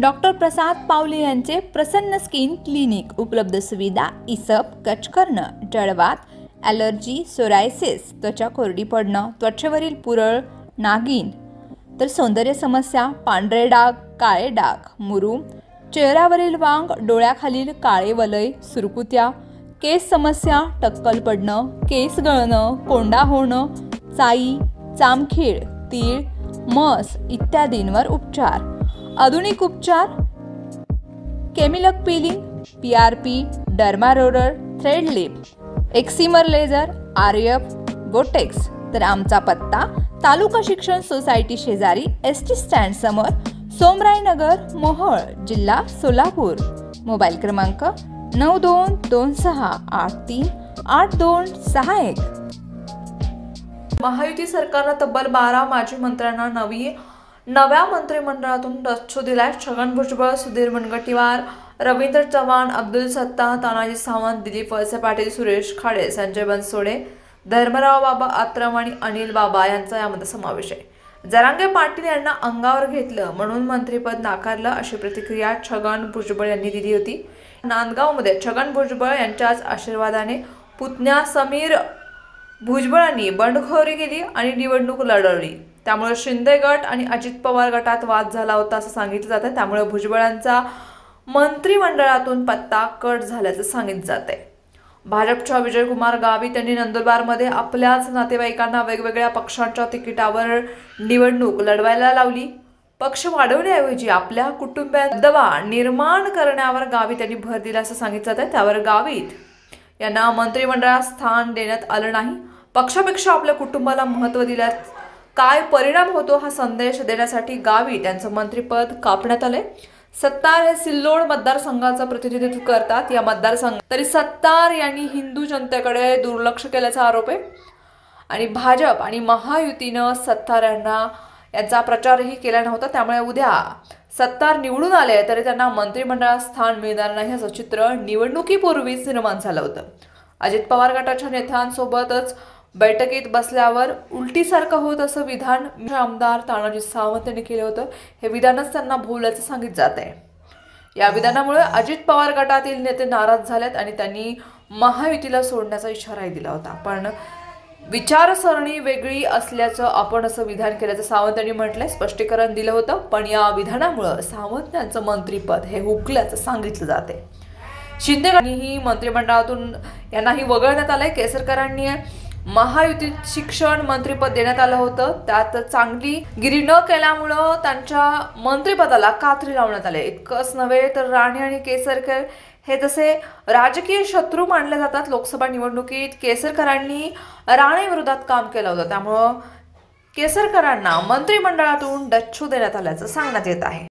Doctor प्रसाद पावले यांचे प्रसन्न skin clinic. उपलब्ध सुविधा इसप, कचकर्ण, जळवात, ॲलर्जी, सोरायसिस, त्वचा कोरडी पडणं, त्वचेवरील पुरळ, नागिन, तर सौंदर्य समस्या, पांढरे डाग, काळे डाग, मुरूम, चेहऱ्यावरील वांग, डोळ्याखालील काळे वलय, सुरकुत्या, केस समस्या, टक्कल पडणं, केस गळणं, कोंडा होणं, चाई, चामखीळ, तीळ, मस इत्यादींवर उपचार. आधुनिक उपचार, केमिलक peeling, PRP, derma roller, thread lift, excimer laser, RF, botox. तर आमचा पत्ता तालुका शिक्षण सोसायटी शेजारी ST स्टँड समोर, सोमराय नगर, मोहोळ, जिल्हा सोलापूर. मोबाईल क्रमांक 9226838261. महायुती सरकारनं तब्बल 12 माजी मंत्र्यांना नव्या मंत्रिमंडळातून डच्चू दिलाय. छगन भुजबळ, सुधीर मुनगंटीवार, रवींद्र चव्हाण, अब्दुल सत्तार, तानाजी सावंत, दिलीप वळसे पाटील, सुरेश खाडे, संजय बनसोडे, धर्मराव बाबा आत्रम आणि अनिल बाबा यांचा यामध्ये समावेश आहे. जरांगे पाटील यांना अंगावर घेतलं म्हणून मंत्रिपद नाकारलं, अशी प्रतिक्रिया छगन भुजबळ यांनी दिली होती. नांदगावमध्ये छगन भुजबळ यांच्याच आशीर्वादाने पुतण्या समीर भुजबळांनी बंडखोरी केली आणि निवडणूक लढवली. त्यामुळे शिंदे गट आणि अजित पवार गटात वाद झाला होता असं सांगितलं जातं. त्यामुळे भुजबळांचा मंत्रिमंडळातून पत्ता कट झाल्याचं सांगितलं जात आहे. भाजपच्या विजयकुमार गावित यांनी नंदुरबारमध्ये आपल्याच नातेवाईकांना वेगवेगळ्या पक्षांच्या तिकिटावर निवडणूक लढवायला लावली. पक्ष वाढवण्याऐवजी आपल्या कुटुंबात दबाव निर्माण करण्यावर गावित यांनी भर दिला असं सांगितलं जातं. त्यावर गावित यांना मंत्रिमंडळात स्थान देण्यात आलं नाही. पक्षापेक्षा आपल्या कुटुंबाला महत्त्व दिल्यास काय परिणाम होतो हा संदेश देण्यासाठी गावित यांचं मंत्रिपद कापण्यात आलंय. सत्तार हे सिल्लोड मतदारसंघाचं प्रतिनिधित्व करतात. या मतदारसंघात तरी सत्तार यांनी हिंदू जनतेकडे दुर्लक्ष केल्याचा आरोप आहे आणि भाजप आणि महायुतीनं सत्तार यांचा प्रचारही केला नव्हता. त्यामुळे उद्या सत्तार निवडून आले तरी त्यांना मंत्रिमंडळात स्थान मिळणार नाही असं चित्र निवडणुकीपूर्वीच निर्माण झालं होतं. अजित पवार गटाच्या नेत्यांसोबतच बैठकीत बसल्यावर उलटीसारखं होत असं विधान आमदार तानाजी सावंत यांनी केलं होतं. हे विधानच त्यांना भोवल्याचं सांगितलं जात आहे. या विधानामुळे अजित पवार गटातील नेते नाराज झालेत आणि त्यांनी महायुतीला सोडण्याचा इशाराही दिला होता. पण विचारसरणी वेगळी असल्याचं आपण असं विधान केल्याचं सावंत यांनी म्हटलंय. स्पष्टीकरण दिलं होतं. पण या विधानामुळे सावंत यांचं मंत्रिपद हे हुकल्याचं सांगितलं जाते. शिंदे यांनीही मंत्रिमंडळातून यांनाही वगळण्यात आलंय. केसरकरांनी महायुतीत शिक्षण मंत्रिपद देण्यात आलं होतं. त्यात चांगली गिरी न केल्यामुळं त्यांच्या मंत्रिपदाला कात्री लावण्यात आले. इतकंच नव्हे तर राणे आणि केसरकर हे जसे राजकीय शत्रू मानले जातात. लोकसभा निवडणुकीत केसरकरांनी राणे विरोधात काम केलं होतं. त्यामुळं केसरकरांना मंत्रिमंडळातून डच्चू देण्यात आल्याचं सांगण्यात येत आहे.